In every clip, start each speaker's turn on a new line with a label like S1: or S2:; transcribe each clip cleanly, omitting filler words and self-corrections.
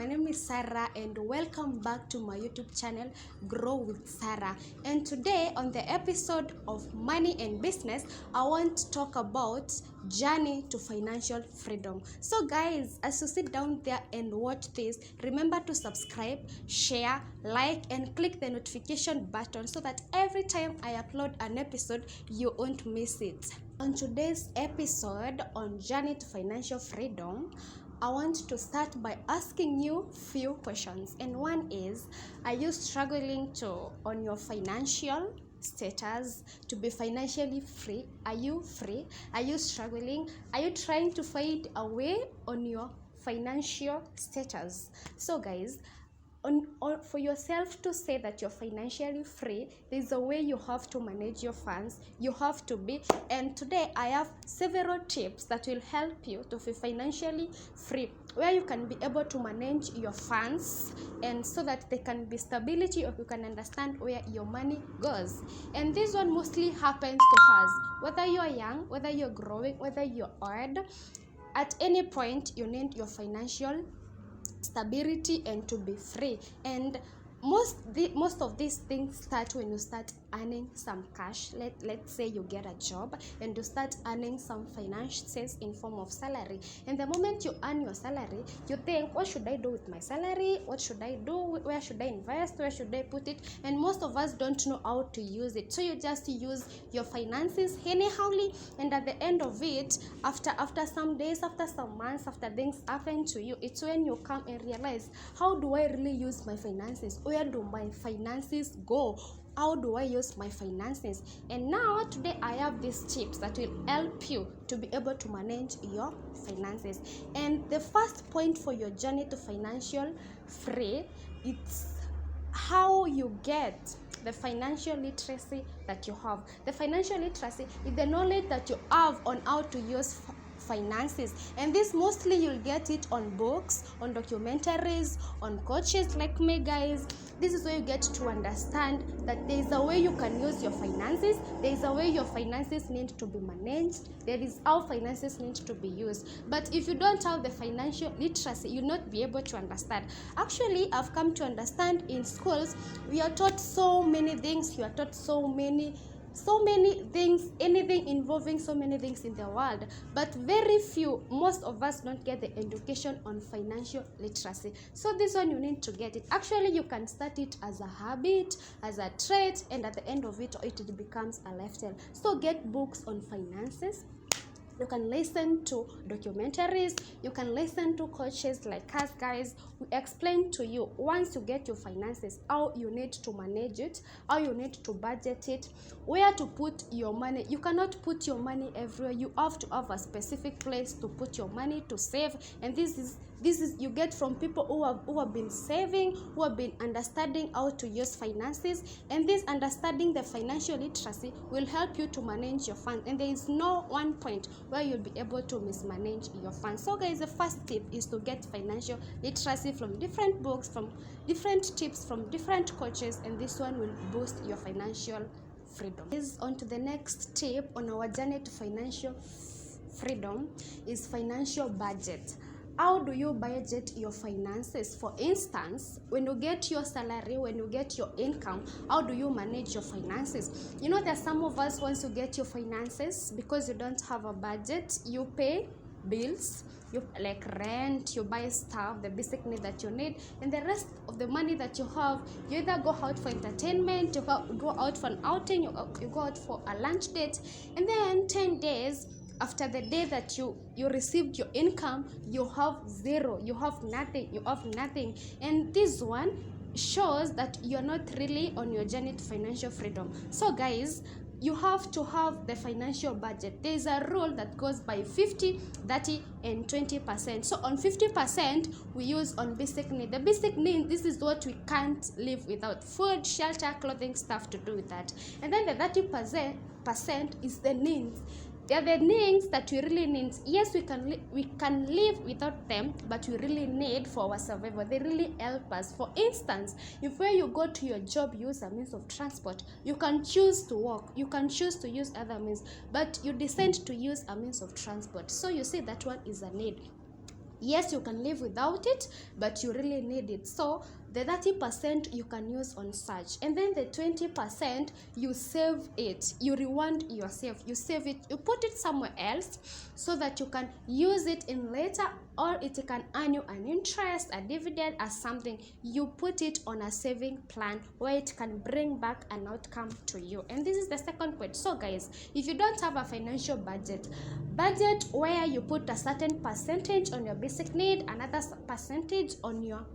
S1: My name is Sarah and welcome back to my YouTube channel Grow with Sarah. And today on the episode of Money and Business, I want to talk about journey to financial freedom. So guys, as you sit down there and watch this, remember to subscribe, share, like and click the notification button so that every time I upload an episode, you won't miss it. On today's episode on journey to financial freedom, I want to start by asking you few questions. And one is, are you struggling on your financial status to be financially free? Are you free? Are you struggling? Are you trying to find a way on your financial status? So guys, for yourself to say that you're financially free, there's a way you have to manage your funds. You have to be, and today I have several tips that will help you to be financially free, where you can be able to manage your funds, and so that there can be stability, or you can understand where your money goes. And this one mostly happens to us, whether you're young, whether you're growing, whether you're old. At any point you need your financial stability and to be free. And most of these things start when you start earning some cash. Let's say you get a job and you start earning some finances in form of salary, and the moment you earn your salary, you think, what should I do with my salary? What should I do? Where should I invest? Where should I put it? And most of us don't know how to use it, so you just use your finances anyhowly, and at the end of it, after some days, after some months, after things happen to you, it's when you come and realize, how do I really use my finances? Where do my finances go? How do I use my finances? And now today I have these tips that will help you to be able to manage your finances. And the first point for your journey to financial free, it's how you get the financial literacy that you have. The financial literacy is the knowledge that you have on how to use finances, and this mostly you'll get it on books, on documentaries, on coaches like me. Guys, this is where you get to understand that there is a way you can use your finances. There is a way your finances need to be managed. There is how finances need to be used. But if you don't have the financial literacy, you'll not be able to understand. Actually, I've come to understand in schools we are taught so many things. You are taught so many things, anything involving so many things in the world, but very few, most of us don't get the education on financial literacy. So this one you need to get it. Actually, you can start it as a habit, as a trait, and at the end of it becomes a lifestyle. So get books on finances. You can listen to documentaries. You can listen to coaches like us. Guys, we explain to you, once you get your finances, how you need to manage it, how you need to budget it, where to put your money. You cannot put your money everywhere. You have to have a specific place to put your money, to save. And this is you get from people who have been saving, who have been understanding how to use finances. And this understanding the financial literacy will help you to manage your funds, and there is no one point where you'll be able to mismanage your funds. So guys, the first tip is to get financial literacy from different books, from different tips, from different coaches, and this one will boost your financial freedom. Is on to the next tip on our journey to financial freedom is financial budget. How do you budget your finances? For instance, when you get your salary, when you get your income, how do you manage your finances? You know, there's some of us, once you get your finances, because you don't have a budget, you pay bills, you like rent, you buy stuff, the basic need that you need, and the rest of the money that you have, you either go out for entertainment, you go out for an outing, you go out for a lunch date, and then 10 days after the day that you received your income, you have zero, you have nothing. And this one shows that you're not really on your journey to financial freedom. So guys, you have to have the financial budget. There is a rule that goes by 50, 30 and 20%. So on 50% we use on basic need. The basic need, this is what we can't live without: food, shelter, clothing, stuff to do with that. And then the 30% is the needs. They are the needs that we really need. Yes, we can live without them, but we really need for our survival. They really help us. For instance, if where you go to your job, you use a means of transport, you can choose to walk, you can choose to use other means, but you decide to use a means of transport. So you see that one is a need. Yes, you can live without it, but you really need it. So the 30% you can use on such, and then the 20% you save it, you reward yourself, you save it, you put it somewhere else so that you can use it in later, or it can earn you an interest, a dividend, or something. You put it on a saving plan where it can bring back an outcome to you. And this is the second point. So guys, if you don't have a financial budget where you put a certain percentage on your basic need, another percentage on your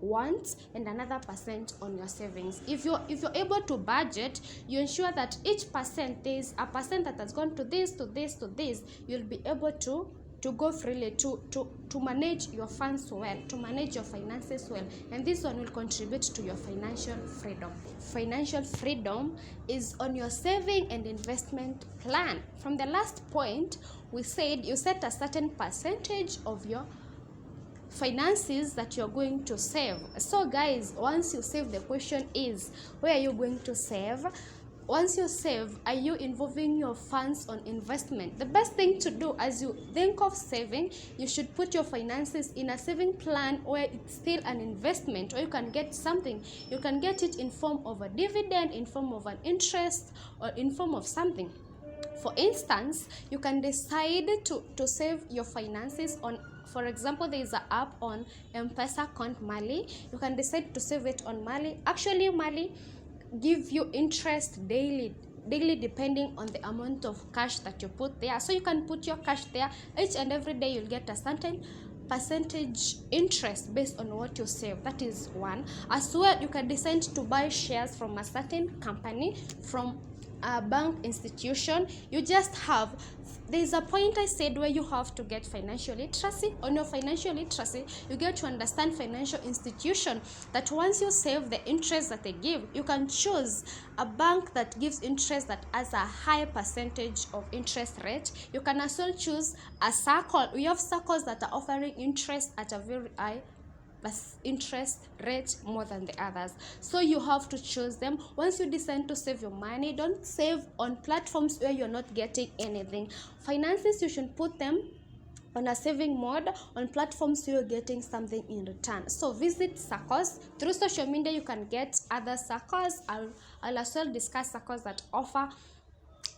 S1: wants, and another percent on your savings. If you're able to budget, you ensure that each percent, there is a percent that has gone to this, to this, to this. You'll be able to go freely, to manage your funds well, to manage your finances well, and this one will contribute to your financial freedom. Financial freedom is on your saving and investment plan. From the last point, we said you set a certain percentage of your finances that you're going to save. So guys, once you save, the question is, where are you going to save? Once you save, are you involving your funds on investment? The best thing to do, as you think of saving, you should put your finances in a saving plan where it's still an investment, or you can get something. You can get it in form of a dividend, in form of an interest, or in form of something. For instance, you can decide to save your finances on, for example, there is an app on M-Pesa called Mali. You can decide to save it on Mali. Actually, Mali give you interest daily depending on the amount of cash that you put there. So you can put your cash there. Each and every day you'll get a certain percentage interest based on what you save. That is one. As well, you can decide to buy shares from a certain company, from a bank institution. You just have, there's a point I said where you have to get financial literacy. On your financial literacy, you get to understand financial institution, that once you save the interest that they give, you can choose a bank that gives interest that has a high percentage of interest rate. You can also choose a circle. We have circles that are offering interest at a very high interest rate more than the others, so you have to choose them. Once you decide to save your money, don't save on platforms where you're not getting anything. Finances, you should put them on a saving mode on platforms where you're getting something in return. So visit circles. Through social media you can get other circles. I'll as well discuss circles that offer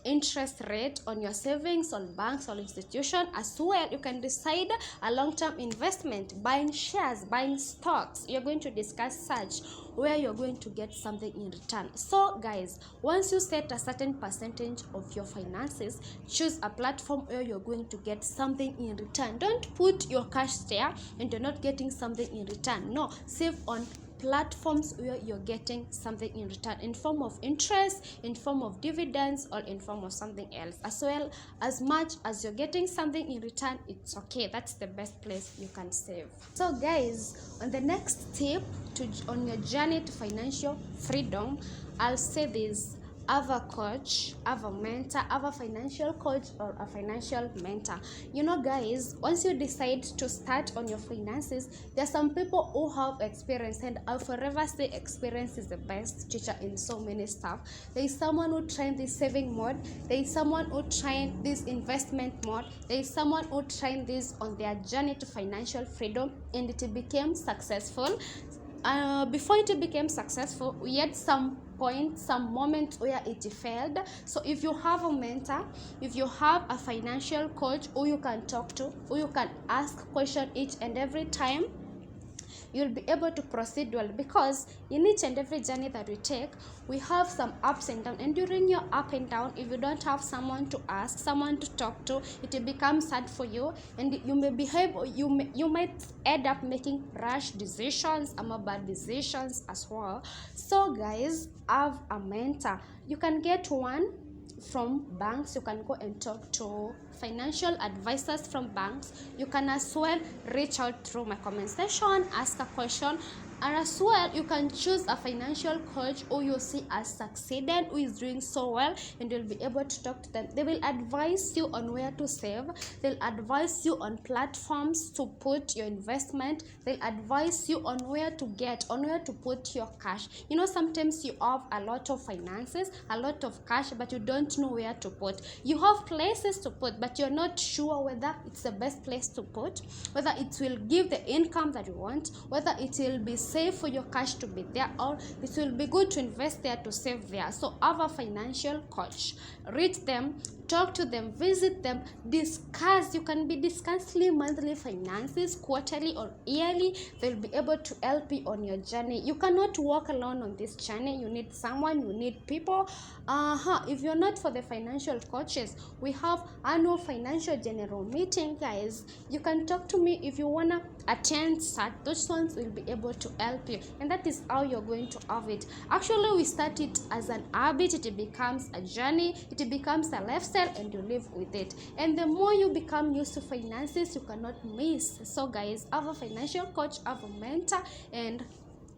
S1: interest rate on your savings, on banks or institution. As well, you can decide a long-term investment, buying shares, buying stocks. You're going to discuss such where you're going to get something in return. So guys, once you set a certain percentage of your finances, choose a platform where you're going to get something in return. Don't put your cash there and you're not getting something in return. No, save on platforms where you're getting something in return, in form of interest, in form of dividends, or in form of something else. As well, as much as you're getting something in return, it's okay. That's the best place you can save. So guys, on the next tip on your journey to financial freedom, I'll say this: have a coach, have a mentor, have a financial coach or a financial mentor. You know guys, once you decide to start on your finances, there are some people who have experience, and I'll forever say experience is the best teacher in so many stuff. There is someone who trained this saving mode, there is someone who trained this investment mode, there is someone who trained this on their journey to financial freedom, and it became successful. Before it became successful, we had some moments where it failed. So if you have a mentor, if you have a financial coach who you can talk to, who you can ask questions each and every time, you'll be able to proceed well, because in each and every journey that we take, we have some ups and downs, and during your up and down, if you don't have someone to ask, someone to talk to, it will become sad for you, and you may behave, you might end up making rash decisions or bad decisions as well. So guys, have a mentor. You can get one from banks. You can go and talk to financial advisors from banks. You can as well reach out through my comment section, ask a question. And as well, you can choose a financial coach who you see as succeeded, who is doing so well, and you'll be able to talk to them. They will advise you on where to save. They'll advise you on platforms to put your investment. They'll advise you on where to put your cash. You know, sometimes you have a lot of finances, a lot of cash, but you don't know where to put. You have places to put, but you're not sure whether it's the best place to put, whether it will give the income that you want, whether it will be safe for your cash to be there, or it will be good to invest there to save there. So have a financial coach, read them, talk to them, visit them, discuss. You can be discussing monthly finances, quarterly or yearly. They'll be able to help you on your journey. You cannot walk alone on this journey. You need someone, you need people. If you're not for the financial coaches, we have annual financial general meeting, guys. You can talk to me if you wanna attend. Those ones will be able to help you, and that is how you're going to have it. Actually, we start it as an habit, it becomes a journey, it becomes a lifestyle, and you live with it. And the more you become used to finances, you cannot miss. So guys, have a financial coach, have a mentor, and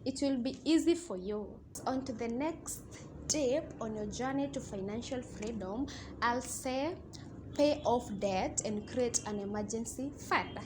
S1: it will be easy for you. On to the next tip on your journey to financial freedom. I'll say pay off debt and create an emergency fund.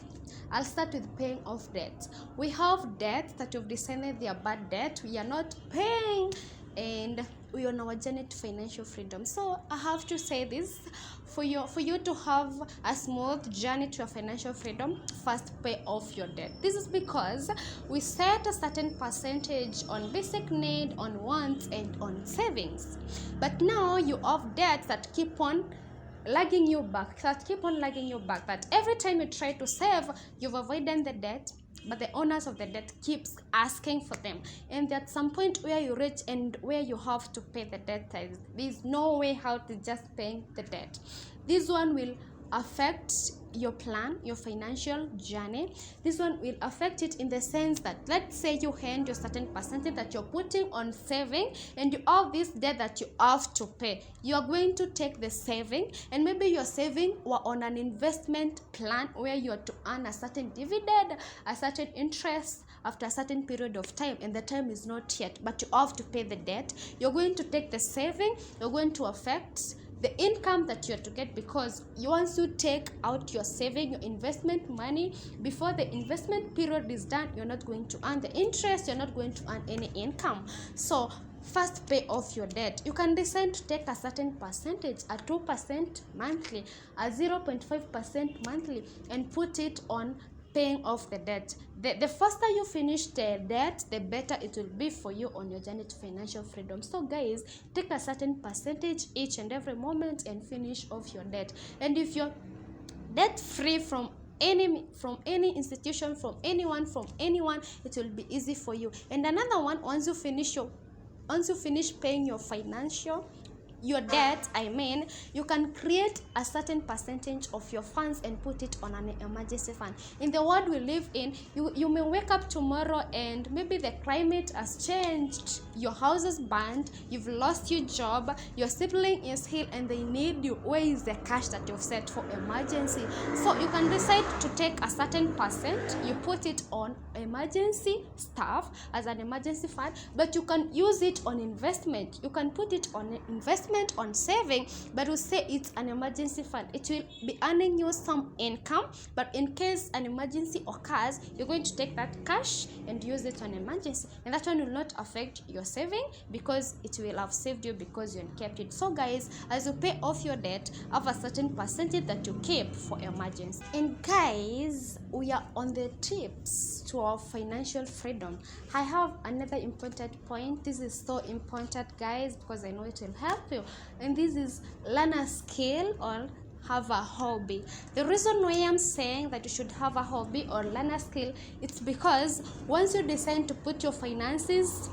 S1: I'll start with paying off debt. We have debts that we've decided they are bad debt, we are not paying, and we are on our journey to financial freedom. So I have to say this, for you to have a smooth journey to your financial freedom, first pay off your debt. This is because we set a certain percentage on basic need, on wants, and on savings. But now you have debts that keep on lagging you back, that every time you try to save, you've avoided the debt, but the owners of the debt keeps asking for them, and at some point where you reach and where you have to pay the debt, there's no way out to just paying the debt. This one will affect your plan, your financial journey. This one will affect it in the sense that, let's say you hand your certain percentage that you're putting on saving, and you have this debt that you have to pay. You are going to take the saving, and maybe your saving were on an investment plan where you are to earn a certain dividend, a certain interest after a certain period of time, and the time is not yet, but you have to pay the debt. You're going to take the saving, you're going to affect the income that you are to get, because once you take out your saving, your investment money, before the investment period is done, you're not going to earn the interest, you're not going to earn any income. So first pay off your debt. You can decide to take a certain percentage, a 2% monthly, a 0.5% monthly, and put it on paying off the debt. The faster you finish the debt, the better it will be for you on your journey to financial freedom. So guys, take a certain percentage each and every moment and finish off your debt. And if you're debt free from any institution, from anyone, it will be easy for you. And another one, once you finish paying your debt, you can create a certain percentage of your funds and put it on an emergency fund. In the world we live in, you may wake up tomorrow and maybe the climate has changed, your house is burned, you've lost your job, your sibling is ill, and they need you. Where is the cash that you've set for emergency? So you can decide to take a certain percent, you put it on emergency stuff as an emergency fund, but you can use it on investment. You can put it on investment, on saving, but we say it's an emergency fund. It will be earning you some income, but in case an emergency occurs, you're going to take that cash and use it on emergency, and that one will not affect your saving because it will have saved you because you kept it. So guys, as you pay off your debt, have a certain percentage that you keep for emergency. And guys, we are on the tips to our financial freedom. I have another important point. This is so important, guys, because I know it will help you, and this is learn a skill or have a hobby. The reason why I'm saying that you should have a hobby or learn a skill, it's because once you decide to put your finances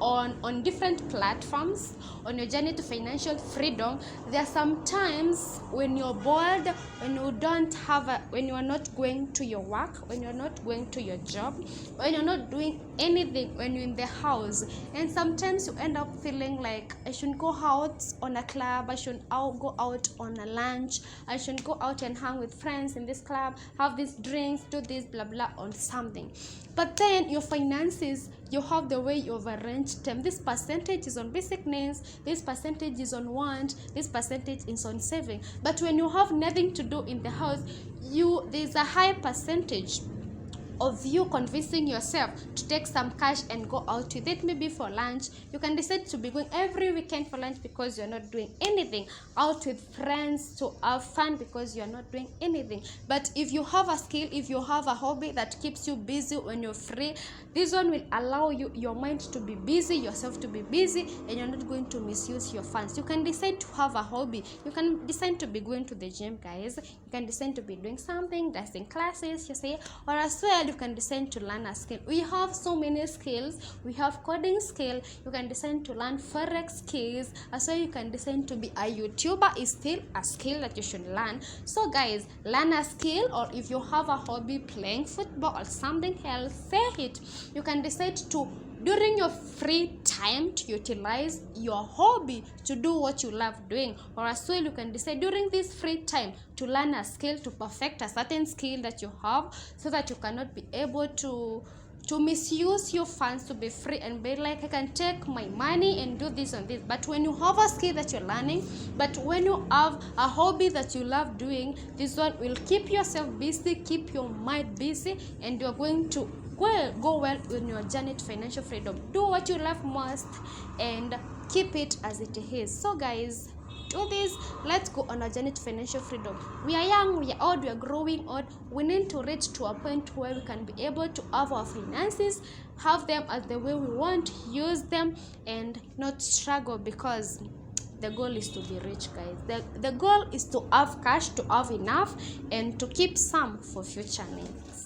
S1: on different platforms on your journey to financial freedom, there are some times when you're bored, when you are not going to your work, when you're not going to your job, when you're not doing anything, when you're in the house, and sometimes you end up feeling like I should go out on a club, I should go out on a lunch, I should go out and hang with friends in this club, have these drinks, do this blah blah on something. But then your finances, you have the way you've arranged them. This percentage is on basic needs, this percentage is on want, this percentage is on saving. But when you have nothing to do in the house, there's a high percentage of you convincing yourself to take some cash and go out with it, maybe for lunch. You can decide to be going every weekend for lunch because you're not doing anything, out with friends to have fun because you're not doing anything. But if you have a skill, if you have a hobby that keeps you busy when you're free, this one will allow your mind to be busy, yourself to be busy, and you're not going to misuse your funds. You can decide to have a hobby. You can decide to be going to the gym, guys. You can decide to be doing something, dancing classes, you say, or as well you can decide to learn a skill. We have so many skills. We have coding skill. You can decide to learn forex skills. As well, you can decide to be a YouTuber is still a skill that you should learn. So guys, learn a skill, or if you have a hobby playing football or something else, say it. You can decide to, during your free time, to utilize your hobby to do what you love doing. Or as well, you can decide during this free time to learn a skill, to perfect a certain skill that you have, so that you cannot be able to misuse your funds, to be free and be like, I can take my money and do this and this. But when you have a skill that you're learning, but when you have a hobby that you love doing, this one will keep yourself busy, keep your mind busy, and you're going to go well in your journey to financial freedom. Do what you love most and keep it as it is. So guys, do this. Let's go on a journey to financial freedom. We are young, we are old, we are growing old. We need to reach to a point where we can be able to have our finances, have them as the way we want, use them, and not struggle, because the goal is to be rich, guys. The goal is to have cash, to have enough, and to keep some for future needs.